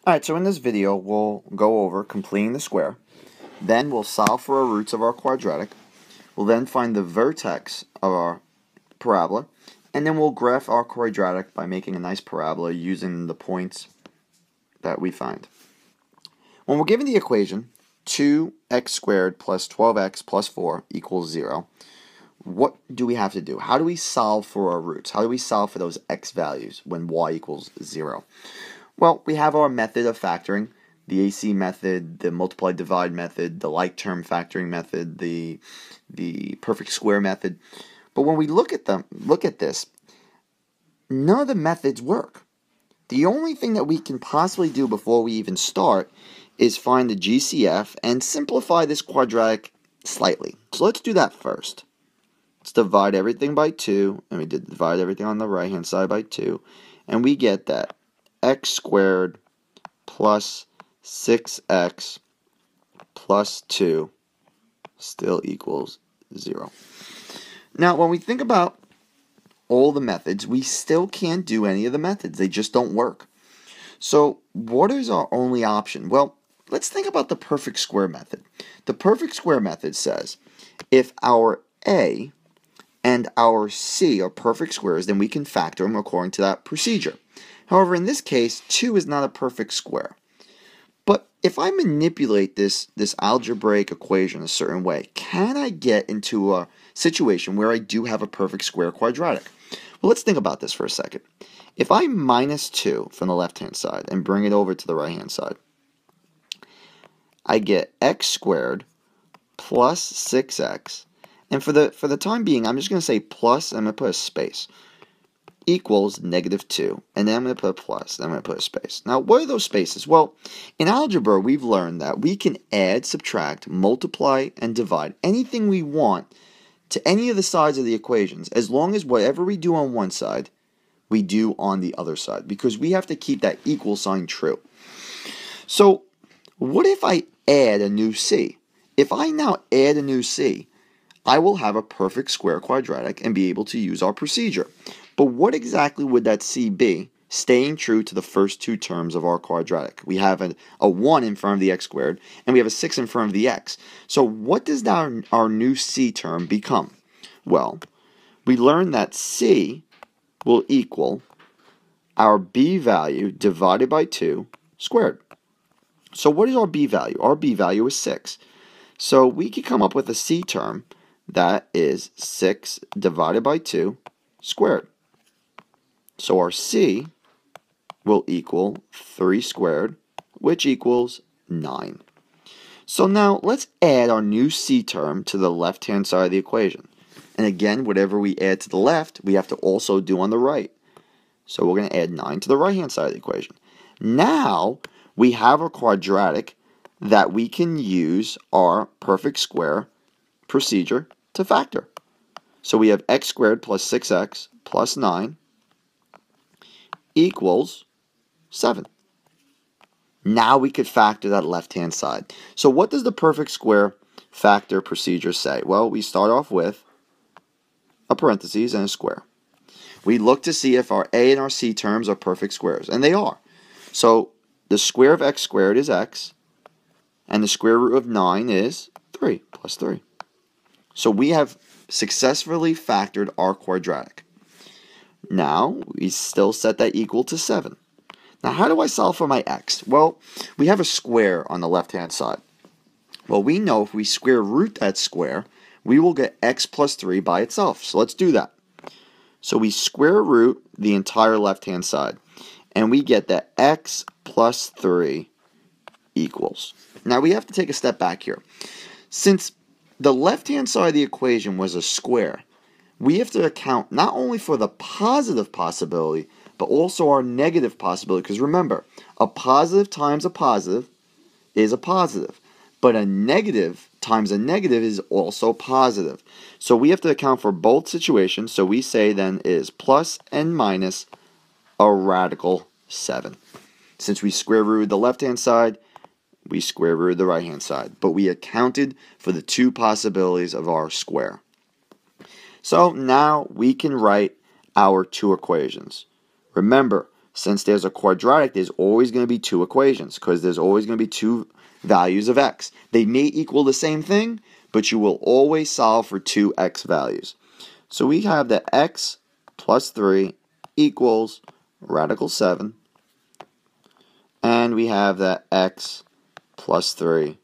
Alright, so in this video we'll go over completing the square, then we'll solve for our roots of our quadratic, we'll then find the vertex of our parabola, and then we'll graph our quadratic by making a nice parabola using the points that we find. When we're given the equation 2x squared plus 12x plus 4 equals 0, what do we have to do? How do we solve for our roots? How do we solve for those x values when y equals 0? Well, we have our method of factoring, the AC method, the multiply divide method, the like term factoring method, the perfect square method. But when we look at this, none of the methods work. The only thing that we can possibly do before we even start is find the GCF and simplify this quadratic slightly. So let's do that first. Let's divide everything by 2, and we did divide everything on the right hand side by 2, and we get that x squared plus 6x plus 2 still equals 0. Now, when we think about all the methods, we still can't do any of the methods. They just don't work. So what is our only option? Well, let's think about the perfect square method. The perfect square method says if our a and our c are perfect squares, then we can factor them according to that procedure. However, in this case, 2 is not a perfect square. But if I manipulate this algebraic equation a certain way, can I get into a situation where I do have a perfect square quadratic? Well, let's think about this for a second. If I minus 2 from the left-hand side and bring it over to the right-hand side, I get x squared plus 6x. And for the time being, I'm just going to say plus, and I'm going to put a space, equals negative 2. And then I'm going to put a plus, and I'm going to put a space. Now, what are those spaces? Well, in algebra, we've learned that we can add, subtract, multiply, and divide anything we want to any of the sides of the equations, as long as whatever we do on one side, we do on the other side, because we have to keep that equal sign true. So, what if I add a new c? If I now add a new c, I will have a perfect square quadratic and be able to use our procedure. But what exactly would that c be, staying true to the first two terms of our quadratic? We have a 1 in front of the x squared, and we have a 6 in front of the x. So what does our new c term become? Well, we learned that c will equal our b value divided by 2 squared. So what is our b value? Our b value is 6. So we could come up with a c term that is 6 divided by 2 squared. So our c will equal 3 squared, which equals 9. So now let's add our new c term to the left-hand side of the equation. And again, whatever we add to the left, we have to also do on the right. So we're going to add 9 to the right-hand side of the equation. Now we have a quadratic that we can use our perfect square procedure to factor. So we have x squared plus 6x plus 9 equals 7. Now we could factor that left-hand side. So what does the perfect square factor procedure say? Well, we start off with a parentheses and a square. We look to see if our a and our c terms are perfect squares, and they are. So the square of x squared is x, and the square root of 9 is 3 plus 3. So we have successfully factored our quadratic. Now, we still set that equal to 7. Now, how do I solve for my x? Well, we have a square on the left-hand side. Well, we know if we square root that square, we will get x plus 3 by itself. So let's do that. So we square root the entire left-hand side, and we get that x plus 3 equals. Now, we have to take a step back here. Since the left-hand side of the equation was a square, we have to account not only for the positive possibility, but also our negative possibility. Because remember, a positive times a positive is a positive, but a negative times a negative is also positive. So we have to account for both situations. So we say then is plus and minus a radical 7. Since we square rooted the left-hand side, we square rooted the right-hand side, but we accounted for the two possibilities of our square. So now we can write our two equations. Remember, since there's a quadratic, there's always going to be two equations because there's always going to be two values of x. They may equal the same thing, but you will always solve for two x values. So we have that x plus 3 equals radical 7, and we have that x plus 3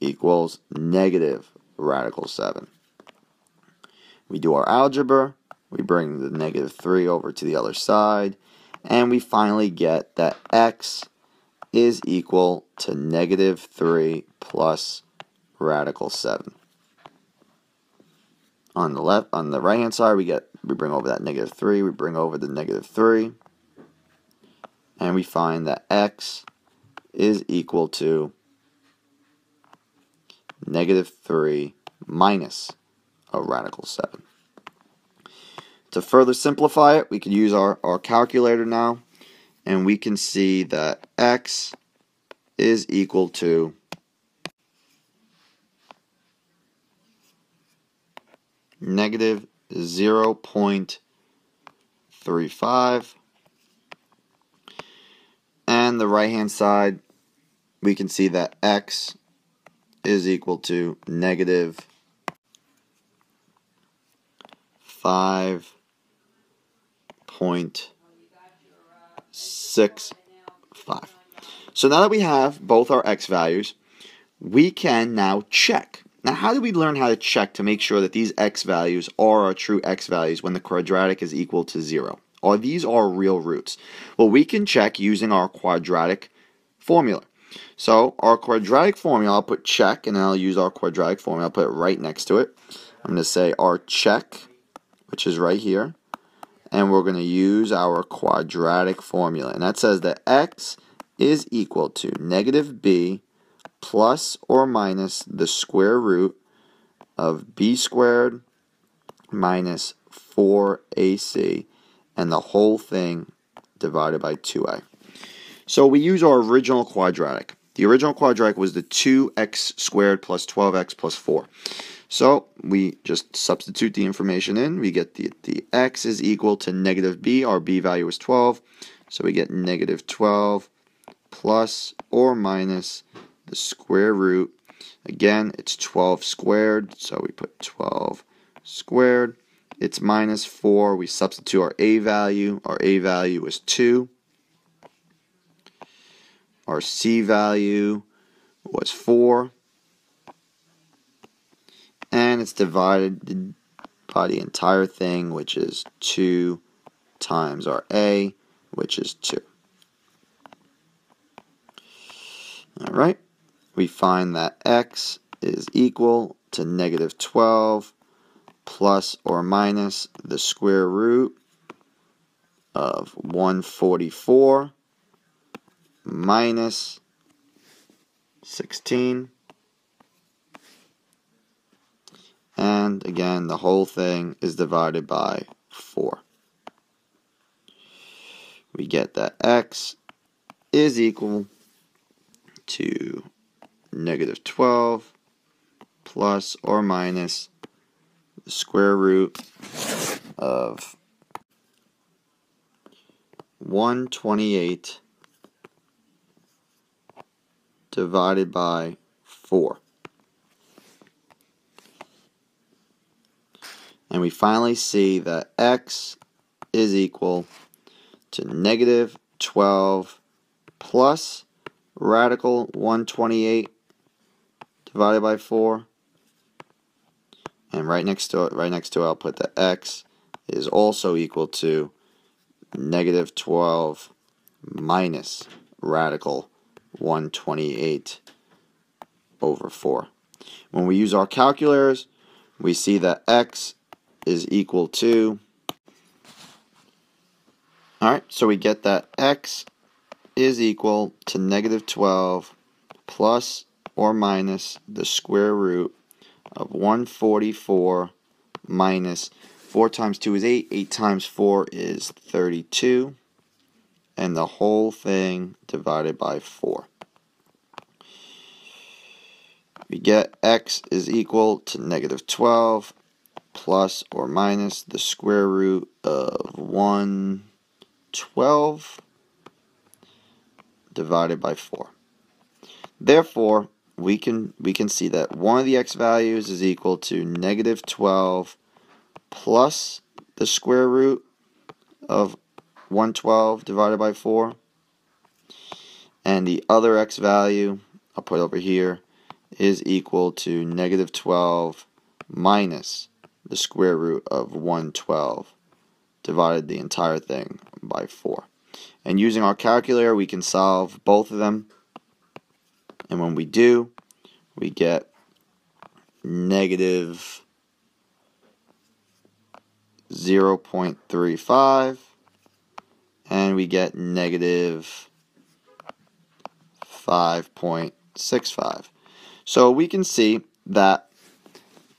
equals negative radical 7. We do our algebra, we bring the negative 3 over to the other side, and we finally get that x is equal to negative 3 plus radical 7. On the right hand side, we bring over that negative 3, we bring over the negative 3, and we find that x is equal to negative 3 minus a radical 7. To further simplify it, we can use our calculator now, and we can see that x is equal to negative 0.35, and the right hand side we can see that x is equal to negative 5.65. So now that we have both our x values, we can now check. Now, how do we learn how to check to make sure that these x values are our true x values when the quadratic is equal to 0? Are these our real roots? Well, we can check using our quadratic formula. So our quadratic formula, I'll put check, and then I'll use our quadratic formula. I'll put it right next to it. I'm going to say our check, which is right here, and we're going to use our quadratic formula. And that says that x is equal to negative b plus or minus the square root of b squared minus 4ac, and the whole thing divided by 2a. So we use our original quadratic. The original quadratic was the 2x squared plus 12x plus 4. So we just substitute the information in. We get the x is equal to negative b. Our b value is 12. So we get negative 12 plus or minus the square root. Again, it's 12 squared. So we put 12 squared. It's minus 4. We substitute our a value. Our a value is 2. Our c value was 4. And it's divided by the entire thing, which is 2 times our a, which is 2. Alright, we find that x is equal to negative 12 plus or minus the square root of 144 minus 16. And again, the whole thing is divided by 4. We get that x is equal to negative 12 plus or minus the square root of 128 divided by 4. And we finally see that x is equal to negative 12 plus radical 128 divided by 4. And right next to it, I'll put that x is also equal to negative 12 minus radical 128 over 4. When we use our calculators, we see that x is equal to, alright, so we get that x is equal to negative 12 plus or minus the square root of 144 minus 4 times 2 is 8, 8 times 4 is 32, and the whole thing divided by 4. We get x is equal to negative 12 plus or minus the square root of 1 12 divided by 4. Therefore, we can see that one of the x values is equal to negative 12 plus the square root of 112 divided by 4. And the other x value, I'll put over here, is equal to negative 12 minus the square root of 112 divided the entire thing by 4. And using our calculator, we can solve both of them. And when we do, we get negative 0.35, and we get negative 5.65. So we can see that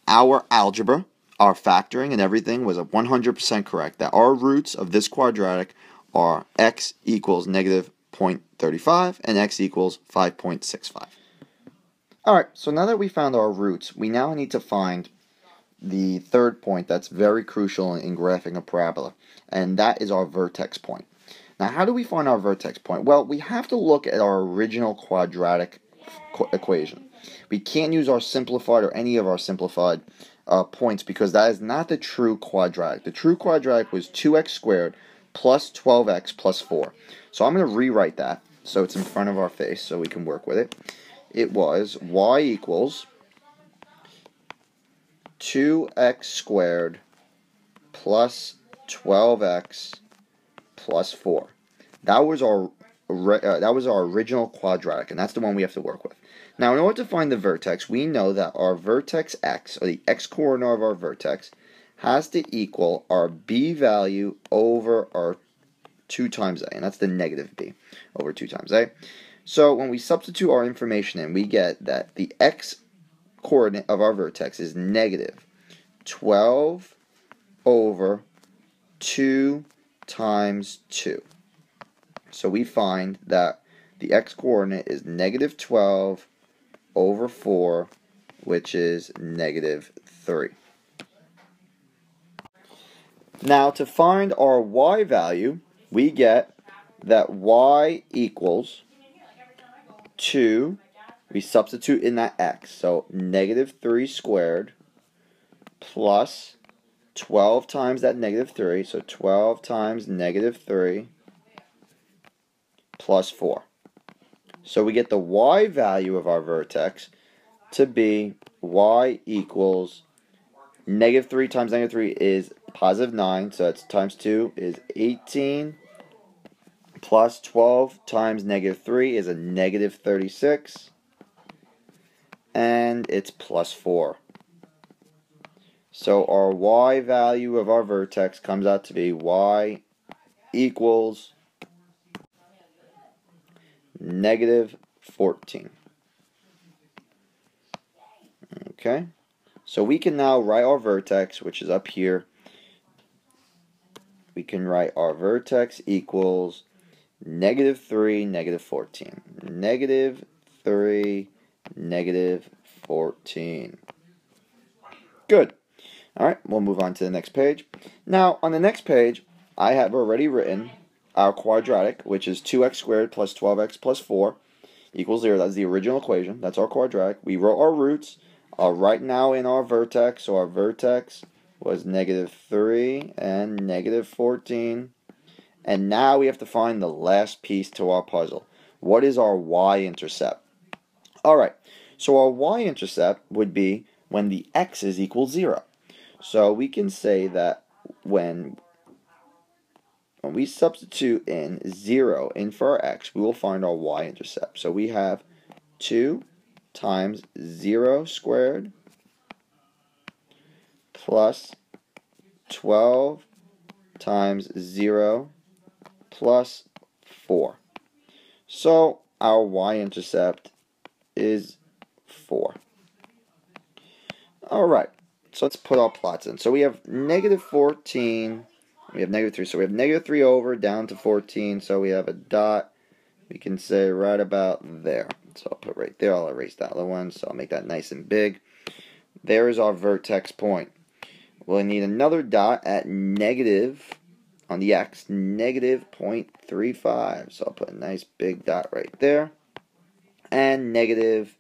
our algebra, our factoring and everything was 100% correct, that our roots of this quadratic are x equals negative 0.35 and x equals 5.65. Alright, so now that we found our roots, we now need to find the third point that's very crucial in graphing a parabola, and that is our vertex point. Now, how do we find our vertex point? Well, we have to look at our original quadratic equation. We can't use our simplified or any of our simplified points because that is not the true quadratic. The true quadratic was 2x squared plus 12x plus 4. So I'm going to rewrite that so it's in front of our face so we can work with it. It was y equals 2x squared plus 12x plus 4. That was our original quadratic, and that's the one we have to work with. Now, in order to find the vertex, we know that our vertex x, or the x-coordinate of our vertex, has to equal our b value over our 2 times a, and that's the negative b over 2 times a. So when we substitute our information in, we get that the x-coordinate of our vertex is negative 12 over 2 times 2. So we find that the x-coordinate is negative 12 over 4, which is negative 3. Now, to find our y value, we get that y equals 2, we substitute in that x, so negative 3 squared plus 12 times that negative 3, so 12 times negative 3 plus 4. So we get the y value of our vertex to be y equals negative 3 times negative 3 is positive 9, so that's times 2 is 18, plus 12 times negative 3 is a negative 36, and it's plus 4. So our y value of our vertex comes out to be y equals negative 14. Okay, so we can now write our vertex, which is up here. We can write our vertex equals negative 3, negative 14. Negative 3, negative 14. Good. Alright, we'll move on to the next page. Now, on the next page, I have already written our quadratic, which is 2x squared plus 12x plus 4 equals 0. That's the original equation. That's our quadratic. We wrote our roots right now in our vertex. So our vertex was negative 3 and negative 14. And now we have to find the last piece to our puzzle. What is our y-intercept? Alright, so our y-intercept would be when the x is equal 0. So we can say that when we substitute in 0 in for our x, we will find our y-intercept. So we have 2 times 0 squared plus 12 times 0 plus 4. So our y-intercept is 4. Alright, so let's put our plots in. So we have negative 14, we have negative 3. So we have negative 3 over down to 14. So we have a dot, we can say right about there. So I'll put right there. I'll erase that other one. So I'll make that nice and big. There is our vertex point. We'll need another dot at negative on the x, negative 0.35. So I'll put a nice big dot right there. And negative,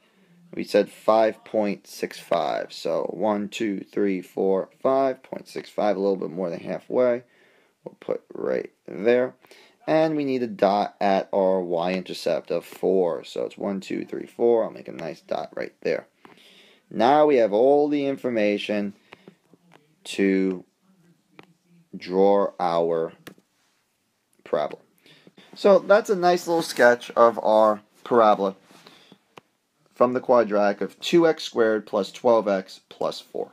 we said 5.65. So 1, 2, 3, 4, 5.65, a little bit more than halfway. We'll put right there. And we need a dot at our y-intercept of 4. So it's 1, 2, 3, 4. I'll make a nice dot right there. Now we have all the information to draw our parabola. So that's a nice little sketch of our parabola from the quadratic of 2x squared plus 12x plus 4.